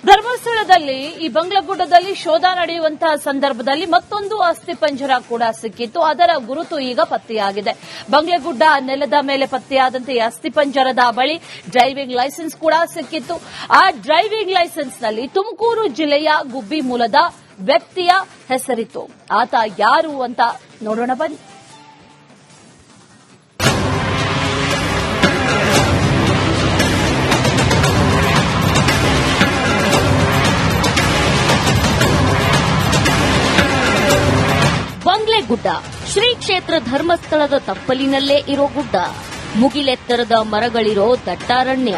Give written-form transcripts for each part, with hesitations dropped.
ಧರ್ಮಸ್ಥಳದಲ್ಲಿ ಈ ಬಂಗ್ಲಗುಡ್ಡದಲ್ಲಿ ಶೋಧ ನಡೆಯುವಂತಹ ಸಂದರ್ಭದಲ್ಲಿ ಮತ್ತೊಂದು ಅಸ್ಥಿಪಂಜರ ಕೂಡ ಸಿಕ್ಕಿತ್ತು. ಅದರ ಗುರುತು ಈಗ ಪತ್ತೆಯಾಗಿದೆ. ಬಂಗ್ಲಗುಡ್ಡ ನೆಲದ ಮೇಲೆ ಪತ್ತೆಯಾದಂತಹ ಈ ಅಸ್ಥಿಪಂಜರದ ಬಳಿ ಡ್ರೈವಿಂಗ್ ಲೈಸೆನ್ಸ್ ಕೂಡ ಸಿಕ್ಕಿತ್ತು. ಆ ಡ್ರೈವಿಂಗ್ ಲೈಸೆನ್ಸ್ನಲ್ಲಿ ತುಮಕೂರು ಜಿಲ್ಲೆಯ ಗುಬ್ಬಿ ಮೂಲದ ವ್ಯಕ್ತಿಯ ಹೆಸರಿತ್ತು. ಆತ ಯಾರು ಅಂತ ನೋಡೋಣ ಬನ್ನಿ. ಬಂಗ್ಲೆಗುಡ್ಡ ಶ್ರೀ ಕ್ಷೇತ್ರ ಧರ್ಮಸ್ಥಳದ ತಪ್ಪಲಿನಲ್ಲೇ ಇರೋ ಗುಡ್ಡ. ಮುಗಿಲೆತ್ತರದ ಮರಗಳಿರೋ ದಟ್ಟಾರಣ್ಯ.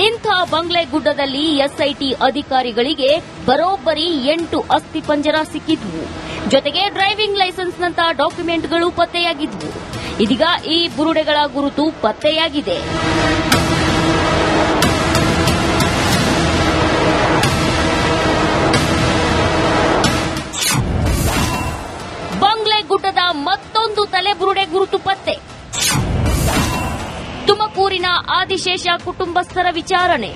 ಇಂಥ ಬಂಗ್ಲೆಗುಡ್ಡದಲ್ಲಿ ಎಸ್ಐಟಿ ಅಧಿಕಾರಿಗಳಿಗೆ ಬರೋಬ್ಬರಿ 8 ಅಸ್ಥಿಪಂಜರ ಸಿಕ್ಕಿದ್ವು. ಜೊತೆಗೆ ಡ್ರೈವಿಂಗ್ ಲೈಸೆನ್ಸ್ನಂತ ಡಾಕ್ಯುಮೆಂಟ್ಗಳು ಪತ್ತೆಯಾಗಿದ್ವು. ಇದೀಗ ಈ ಬುರುಡೆಗಳ ಗುರುತು ಪತ್ತೆಯಾಗಿದೆ. ಬಂಗ್ಲೆಗುಡ್ಡದ ಮತ್ತೊಂದು ತಲೆಬುರುಡೆ ಗುರುತು ಪತ್ತೆ. ತುಮಕೂರಿನ ಆದಿಶೇಷ ಕುಟುಂಬಸ್ಥರ ವಿಚಾರಣೆ.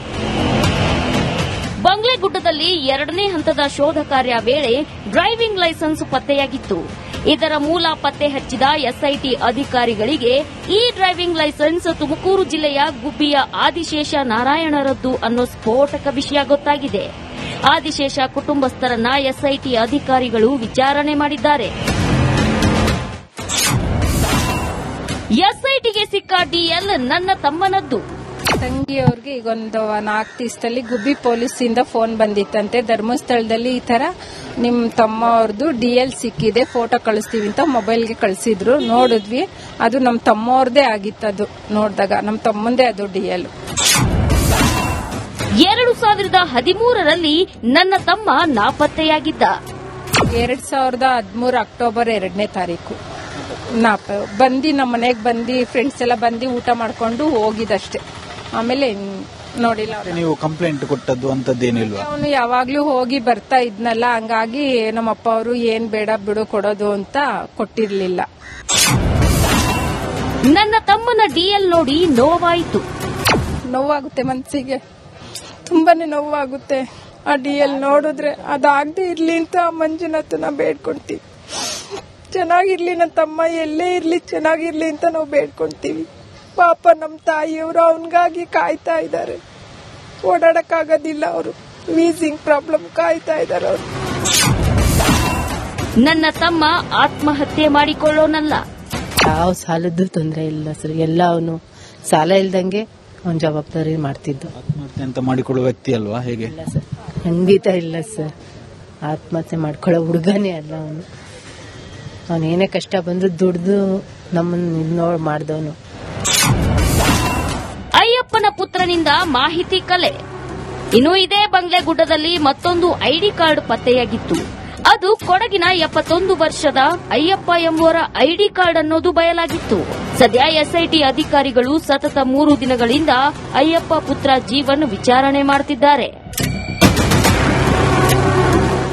ಬಂಗ್ಲೆಗುಡ್ಡದಲ್ಲಿ 2ನೇ ಹಂತದ ಶೋಧ ಕಾರ್ಯ ವೇಳೆ ಡ್ರೈವಿಂಗ್ ಲೈಸೆನ್ಸ್ ಪತ್ತೆಯಾಗಿತ್ತು. ಇದರ ಮೂಲ ಪತ್ತೆ ಹಚ್ಚಿದ ಎಸ್ಐಟಿ ಅಧಿಕಾರಿಗಳಿಗೆ ಈ ಡ್ರೈವಿಂಗ್ ಲೈಸೆನ್ಸ್ ತುಮಕೂರು ಜಿಲ್ಲೆಯ ಗುಬ್ಬಿಯ ಆದಿಶೇಷ ನಾರಾಯಣರದ್ದು ಅನ್ನೋ ಸ್ಫೋಟಕ ವಿಷಯ ಗೊತ್ತಾಗಿದೆ. ಆದಿಶೇಷ ಕುಟುಂಬಸ್ಥರನ್ನ ಎಸ್ಐಟಿ ಅಧಿಕಾರಿಗಳು ವಿಚಾರಣೆ ಮಾಡಿದ್ದಾರೆ. ಎಸ್ಐಟಿಗೆ ಸಿಕ್ಕ ಡಿಎಲ್ ನನ್ನ ತಮ್ಮನದ್ದು. ತಂಗಿಯವ್ರಿಗೆ ಈಗ ಒಂದು 4 ದಿವಸದಲ್ಲಿ ಗುಬ್ಬಿ ಪೊಲೀಸಿಂದ ಫೋನ್ ಬಂದಿತ್ತಂತೆ. ಧರ್ಮಸ್ಥಳದಲ್ಲಿ ಈ ತರ ನಿಮ್ ತಮ್ಮ ಅವ್ರದ್ದು ಡಿಎಲ್ ಸಿಕ್ಕಿದೆ, ಫೋಟೋ ಕಳಿಸ್ತೀವಿ ಅಂತ ಮೊಬೈಲ್ಗೆ ಕಳಿಸಿದ್ರು. ನೋಡಿದ್ವಿ, ಅದು ನಮ್ ತಮ್ಮವ್ರದೇ ಆಗಿತ್ತದು. ನೋಡಿದಾಗ ನಮ್ ತಮ್ಮಂದೇ ಅದು ಡಿಎಲ್. 2013ರಲ್ಲಿ ನನ್ನ ತಮ್ಮ ನಾಪತ್ತೆಯಾಗಿದ್ದ. 2013 ಅಕ್ಟೋಬರ್ 2ನೇ ತಾರೀಕು ಬಂದು ನಮ್ಮ ಮನೆಗೆ ಬಂದು ಫ್ರೆಂಡ್ಸ್ ಎಲ್ಲ ಬಂದು ಊಟ ಮಾಡ್ಕೊಂಡು ಹೋಗಿದಷ್ಟೇ. ಆಮೇಲೆ ನೋಡಿಲ್ಲ. ನೀವು ಕಂಪ್ಲೇಂಟ್ ಕೊಟ್ಟದ್ದು ಅಂತದ್ದೇನಿಲ್ವಾ? ಅವನು ಯಾವಾಗ್ಲೂ ಹೋಗಿ ಬರ್ತಾ ಇದ್ನಲ್ಲ, ಹಂಗಾಗಿ ನಮ್ಮಪ್ಪ ಅವರು ಏನ್ ಬೇಡ ಬಿಡು ಕೊಡೋದು ಅಂತ ಕೊಟ್ಟಿರ್ಲಿಲ್ಲ. ನನ್ನ ತಮ್ಮನ ಡಿಎಲ್ ನೋಡಿ ನೋವಾಯಿತು. ನೋವಾಗುತ್ತೆ, ಮನ್ಸಿಗೆ ತುಂಬಾನೇ ನೋವಾಗುತ್ತೆ. ಆ ಡಿಎಲ್ ನೋಡಿದ್ರೆ ಅದಾಗದೆ ಇರ್ಲಿ ಅಂತ ಮಂಜುನಾಥನ ಬೇಡ್ಕೊಂತೀವಿ. ಚೆನ್ನಾಗಿರ್ಲಿ, ನನ್ನ ತಮ್ಮ ಎಲ್ಲೇ ಇರ್ಲಿ ಚೆನ್ನಾಗಿರ್ಲಿ ಅಂತ ನಾವು ಬೇಡ್ಕೊಂತೀವಿ. ಪಾಪ ನಮ್ಮ ತಾಯಿಯವರು ಅವನಿಗಾಗಿ ಕಾಯ್ತಾ ಇದ್ದಾರೆ. ಓಡಾಡಕ್ಕಾಗೋದಿಲ್ಲ, ಅವರು ವೀಸಿಂಗ್ ಪ್ರಾಬ್ಲಮ್ ಕಾಯ್ತಾ ಇದ್ದಾರೆ ಅವರು. ನನ್ನ ತಮ್ಮ ಆತ್ಮಹತ್ಯೆ ಮಾಡಿಕೊಳ್ಳೋನಲ್ಲ. ಯಾವ ಸಾಲದ್ದು ತೊಂದರೆ ಇಲ್ಲ ಸರ್. ಎಲ್ಲ ಅವನು ಸಾಲ ಇಲ್ದಂಗೆ ಅವನ ಜವಾಬ್ದಾರಿ ಮಾಡ್ತಿದ್ದು. ಆತ್ಮಹತ್ಯೆ ಅಂತ ಮಾಡಿಕೊಳ್ಳುವ ವ್ಯಕ್ತಿ ಅಲ್ವಾ? ಹೇಗೆ? ಇಲ್ಲ ಸರ್, ಖಂಡಿತ ಇಲ್ಲ ಸರ್. ಆತ್ಮಹತ್ಯೆ ಮಾಡ್ಕೊಳ್ಳೋ ಹುಡುಗನೇ ಅಲ್ಲ ಅವನು. ಅವನೇನೇ ಕಷ್ಟ ಬಂದ್ರು ದುಡ್ದು ನಮ್ಮನ್ನ ಮಾಡ್ದವನು. ಅಯ್ಯಪ್ಪನ ಪುತ್ರನಿಂದ ಮಾಹಿತಿ ಕಲೆ. ಇನ್ನು ಇದೇ ಬಂಗ್ಲೆಗುಡ್ಡದಲ್ಲಿ ಮತ್ತೊಂದು ಐಡಿ ಕಾರ್ಡ್ ಪತ್ತೆಯಾಗಿತ್ತು. ಅದು ಕೊಡಗಿನ 71 ವರ್ಷದ ಅಯ್ಯಪ್ಪ ಎಂಬುವರ ಐಡಿ ಕಾರ್ಡ್ ಅನ್ನೋದು ಬಯಲಾಗಿತ್ತು. ಸದ್ಯ ಎಸ್ಐಟಿ ಅಧಿಕಾರಿಗಳು ಸತತ 3 ದಿನಗಳಿಂದ ಅಯ್ಯಪ್ಪ ಪುತ್ರ ಜೀವನ್ ವಿಚಾರಣೆ ಮಾಡುತ್ತಿದ್ದಾರೆ.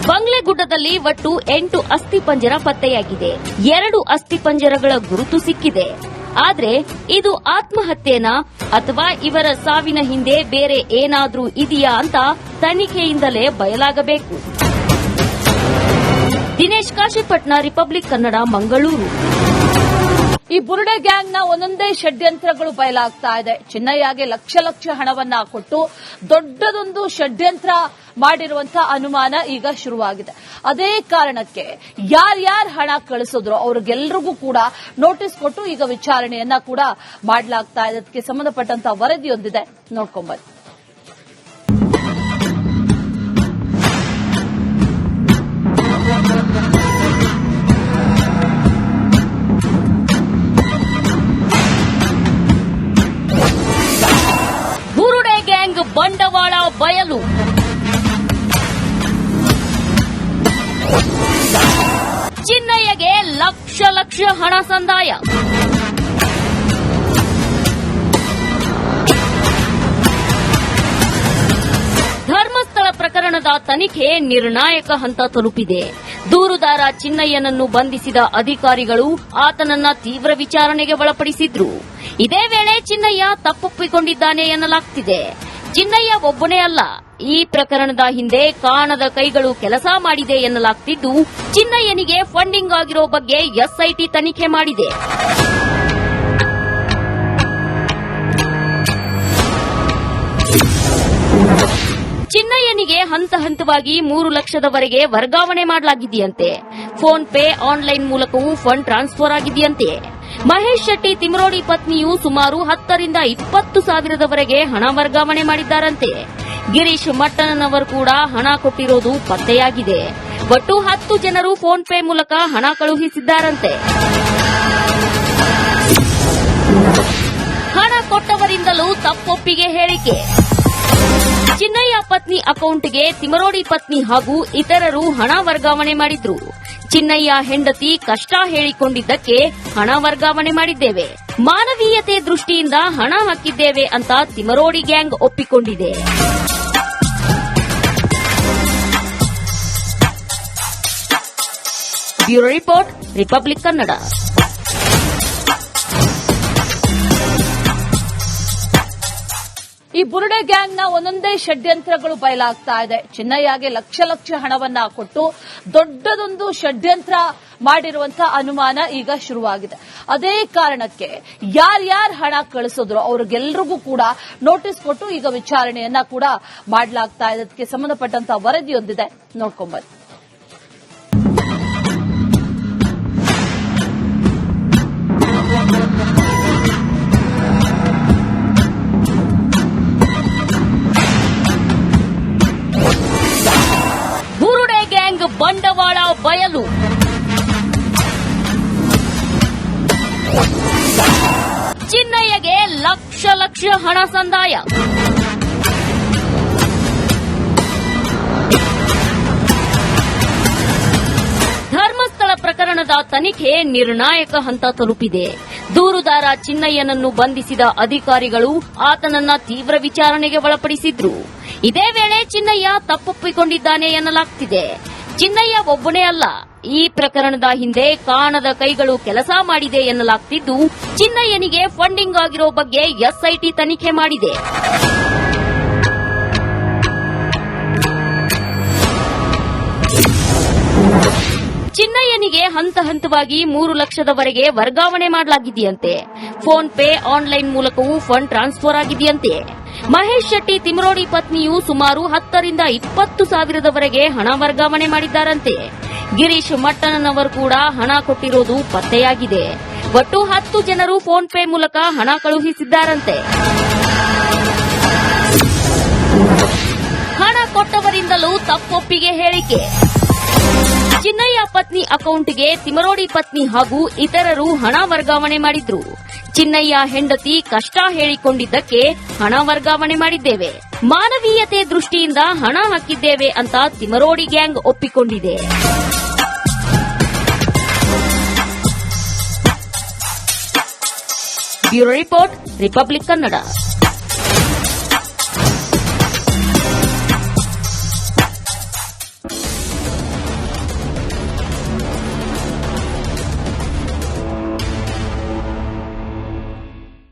ಬಂಗ್ಲೆಗುಡ್ಡದಲ್ಲಿ ಒಟ್ಟು 8 ಅಸ್ಥಿಪಂಜರ ಪತ್ತೆಯಾಗಿದೆ. 2 ಅಸ್ಥಿಪಂಜರಗಳ ಗುರುತು ಸಿಕ್ಕಿದೆ. ಆದ್ರೆ ಇದು ಆತ್ಮಹತ್ಯೆನಾ ಅಥವಾ ಇವರ ಸಾವಿನ ಹಿಂದೆ ಬೇರೆ ಏನಾದ್ರೂ ಇದೆಯಾ ಅಂತ ತನಿಖೆಯಿಂದಲೇ ಬಯಲಾಗಬೇಕು. ದಿನೇಶ್ ಕಾಶಿಪಟ್ನ, ರಿಪಬ್ಲಿಕ್ ಕನ್ನಡ, ಮಂಗಳೂರು. ಈ ಬುರುಡೆ ಗ್ಯಾಂಗ್ನ ಒಂದೊಂದೇ ಷಡ್ಯಂತ್ರಗಳು ಬಯಲಾಗ್ತಾ ಇದೆ. ಚಿನ್ನಯ್ಯಗೆ ಲಕ್ಷ ಹಣವನ್ನ ಕೊಟ್ಟು ದೊಡ್ಡದೊಂದು ಷಡ್ಯಂತ್ರ ಮಾಡಿರುವಂತಹ ಅನುಮಾನ ಈಗ ಶುರುವಾಗಿದೆ. ಅದೇ ಕಾರಣಕ್ಕೆ ಯಾರ್ಯಾರು ಹಣ ಕಳಿಸಿದ್ರು ಅವ್ರಿಗೆಲ್ಲರಿಗೂ ಕೂಡ ನೋಟಿಸ್ ಕೊಟ್ಟು ಈಗ ವಿಚಾರಣೆಯನ್ನ ಕೂಡ ಮಾಡಲಾಗ್ತಾ ಇದೆ. ಅದಕ್ಕೆ ಸಂಬಂಧಪಟ್ಟಂತಹ ವರದಿಯೊಂದಿದೆ, ನೋಡ್ಕೊಂಡ್ಬನ್ನಿ. ಬುರುಡೆ ಗ್ಯಾಂಗ್ ಬಂಡವಾಳ ಬಯಲು. ಚಿನ್ನಯ್ಯಗೆ ಲಕ್ಷ ಹಣ ಸಂದಾಯ. ಧರ್ಮಸ್ಥಳ ಪ್ರಕರಣದ ತನಿಖೆ ನಿರ್ಣಾಯಕ ಹಂತ ತಲುಪಿದೆ. ದೂರುದಾರ ಚಿನ್ನಯ್ಯನನ್ನು ಬಂಧಿಸಿದ ಅಧಿಕಾರಿಗಳು ಆತನನ್ನ ತೀವ್ರ ವಿಚಾರಣೆಗೆ ಒಳಪಡಿಸಿದ್ರು. ಇದೇ ವೇಳೆ ಚಿನ್ನಯ್ಯ ತಪ್ಪೊಪ್ಪಿಕೊಂಡಿದ್ದಾನೆ ಎನ್ನಲಾಗ್ತಿದೆ. ಚಿನ್ನಯ್ಯ ಒಬ್ಬನೇ ಅಲ್ಲ, ಈ ಪ್ರಕರಣದ ಹಿಂದೆ ಕಾಣದ ಕೈಗಳು ಕೆಲಸ ಮಾಡಿದೆ ಎನ್ನಲಾಗ್ತಿದ್ದು, ಚಿನ್ನಯ್ಯನಿಗೆ ಫಂಡಿಂಗ್ ಆಗಿರೋ ಬಗ್ಗೆ ಎಸ್ಐಟಿ ತನಿಖೆ ಮಾಡಿದೆ. ಚಿನ್ನಯ್ಯನಿಗೆ ಹಂತ ಹಂತವಾಗಿ 3 ಲಕ್ಷದವರೆಗೆ ವರ್ಗಾವಣೆ ಮಾಡಲಾಗಿದೆಯಂತೆ. ಫೋನ್ ಪೇ, ಆನ್ಲೈನ್ ಮೂಲಕವೂ ಫಂಡ್ ಟ್ರಾನ್ಸ್ಫರ್ ಆಗಿದೆಯಂತೆ. ಮಹೇಶ್ ಶೆಟ್ಟಿ ತಿಮರೋಡಿ ಪತ್ನಿಯು ಸುಮಾರು 10 ರಿಂದ 20 ಸಾವಿರದವರೆಗೆ ಹಣ ವರ್ಗಾವಣೆ ಮಾಡಿದ್ದಾರಂತೆ. ಗಿರೀಶ್ ಮಟ್ಟಣ್ಣನವರು ಕೂಡ ಹಣ ಕೊಟ್ಟಿರೋದು ಪತ್ತೆಯಾಗಿದೆ. ಒಟ್ಟು 10 ಜನರು ಫೋನ್ ಪೇ ಮೂಲಕ ಹಣ ಕಳುಹಿಸಿದ್ದಾರಂತೆ. ಹಣ ಕೊಟ್ಟವರಿಂದಲೂ ತಪ್ಪೊಪ್ಪಿಗೆ ಹೇಳಿಕೆ. ಚಿನ್ನಯ್ಯ ಪತ್ನಿ ಅಕೌಂಟ್ಗೆ ತಿಮರೋಡಿ ಪತ್ನಿ ಹಾಗೂ ಇತರರು ಹಣ ವರ್ಗಾವಣೆ ಮಾಡಿದ್ರು. ಚಿನ್ನಯ್ಯ ಹೆಂಡತಿ ಕಷ್ಟ ಹೇಳಿಕೊಂಡಿದ್ದಕ್ಕೆ ಹಣ ವರ್ಗಾವಣೆ ಮಾಡಿದ್ದೇವೆ, ಮಾನವೀಯತೆ ದೃಷ್ಟಿಯಿಂದ ಹಣ ಹಾಕಿದ್ದೇವೆ ಅಂತ ತಿಮರೋಡಿ ಗ್ಯಾಂಗ್ ಒಪ್ಪಿಕೊಂಡಿದೆ. Bureau report, Republic Kannada. ಈ ಬುರುಡೆ ಗ್ಯಾಂಗ್ನ ಒಂದೊಂದೇ ಷಡ್ಯಂತ್ರಗಳು ಬಯಲಾಗ್ತಾ ಇದೆ. ಚಿನ್ನಯ್ಯಗೆ ಲಕ್ಷ ಲಕ್ಷ ಹಣವನ್ನ ಕೊಟ್ಟು ದೊಡ್ಡದೊಂದು ಷಡ್ಯಂತ್ರ ಮಾಡಿರುವಂತಹ ಅನುಮಾನ ಈಗ ಶುರುವಾಗಿದೆ. ಅದೇ ಕಾರಣಕ್ಕೆ ಯಾರ್ಯಾರು ಹಣ ಕಳಿಸಿದ್ರು ಅವ್ರಿಗೆಲ್ಲರಿಗೂ ಕೂಡ ನೋಟಿಸ್ ಕೊಟ್ಟು ಈಗ ವಿಚಾರಣೆಯನ್ನ ಕೂಡ ಮಾಡಲಾಗ್ತಾ ಇದೆ. ಅದಕ್ಕೆ ಸಂಬಂಧಪಟ್ಟಂತಹ ವರದಿಯೊಂದಿದೆ, ನೋಡ್ಕೊಂಬನ್ನಿ. ಬುರುಡೆ ಗ್ಯಾಂಗ್ ಬಂಡವಾಳ ಬಯಲು. ಚಿನ್ನಯ್ಯಗೆ ಲಕ್ಷ ಲಕ್ಷ ಹಣ ಸಂದಾಯ. ಧರ್ಮಸ್ಥಳ ಪ್ರಕರಣದ ತನಿಖೆ ನಿರ್ಣಾಯಕ ಹಂತ ತಲುಪಿದೆ. ದೂರುದಾರ ಚಿನ್ನಯ್ಯನನ್ನು ಬಂಧಿಸಿದ ಅಧಿಕಾರಿಗಳು ಆತನನ್ನ ತೀವ್ರ ವಿಚಾರಣೆಗೆ ಒಳಪಡಿಸಿದ್ರು. ಇದೇ ವೇಳೆ ಚಿನ್ನಯ್ಯ ತಪ್ಪೊಪ್ಪಿಕೊಂಡಿದ್ದಾನೆ ಎನ್ನಲಾಗ್ತಿದೆ. ಚಿನ್ನಯ್ಯ ಒಬ್ಬನೇ ಅಲ್ಲ, ಈ ಪ್ರಕರಣದ ಹಿಂದೆ ಕಾಣದ ಕೈಗಳು ಕೆಲಸ ಮಾಡಿದೆ ಎನ್ನಲಾಗ್ತಿದ್ದು, ಚಿನ್ನಯ್ಯನಿಗೆ ಫಂಡಿಂಗ್ ಆಗಿರೋ ಬಗ್ಗೆ ಎಸ್ಐಟಿ ತನಿಖೆ ಮಾಡಿದೆ. ಚಿನ್ನಯ್ಯನಿಗೆ ಹಂತ ಹಂತವಾಗಿ 3 ಲಕ್ಷದವರೆಗೆ ವರ್ಗಾವಣೆ ಮಾಡಲಾಗಿದೆಯಂತೆ. ಫೋನ್ ಪೇ, ಆನ್ಲೈನ್ ಮೂಲಕವೂ ಫಂಡ್ ಟ್ರಾನ್ಸ್ಫರ್ ಆಗಿದೆಯಂತೆ. ಮಹೇಶ್ ಶೆಟ್ಟಿ ತಿಮರೋಡಿ ಪತ್ನಿಯು ಸುಮಾರು 10 ರಿಂದ 20 ಸಾವಿರದವರೆಗೆ ಹಣ ವರ್ಗಾವಣೆ ಮಾಡಿದ್ದಾರಂತೆ. ಗಿರೀಶ್ ಮಟ್ಟಣ್ಣನವರು ಕೂಡ ಹಣ ಕೊಟ್ಟಿರೋದು ಪತ್ತೆಯಾಗಿದೆ. ಒಟ್ಟು 10 ಜನರು ಫೋನ್ ಪೇ ಮೂಲಕ ಹಣ ಕಳುಹಿಸಿದ್ದಾರಂತೆ. ಹಣ ಕೊಟ್ಟವರಿಂದಲೂ ತಪ್ಪೊಪ್ಪಿಗೆ ಹೇಳಿಕೆ. ಚಿನ್ನಯ್ಯ ಪತ್ನಿ ಅಕೌಂಟ್ಗೆ ತಿಮರೋಡಿ ಪತ್ನಿ ಹಾಗೂ ಇತರರು ಹಣ ವರ್ಗಾವಣೆ ಮಾಡಿದ್ರು. ಚಿನ್ನಯ್ಯ ಹೆಂಡತಿ ಕಷ್ಟ ಹೇಳಿಕೊಂಡಿದ್ದಕ್ಕೆ ಹಣ ವರ್ಗಾವಣೆ ಮಾಡಿದ್ದೇವೆ, ಮಾನವೀಯತೆ ದೃಷ್ಟಿಯಿಂದ ಹಣ ಹಾಕಿದ್ದೇವೆ ಅಂತ ತಿಮರೋಡಿ ಗ್ಯಾಂಗ್ ಒಪ್ಪಿಕೊಂಡಿದೆ. Bureau report, Republic Kannada.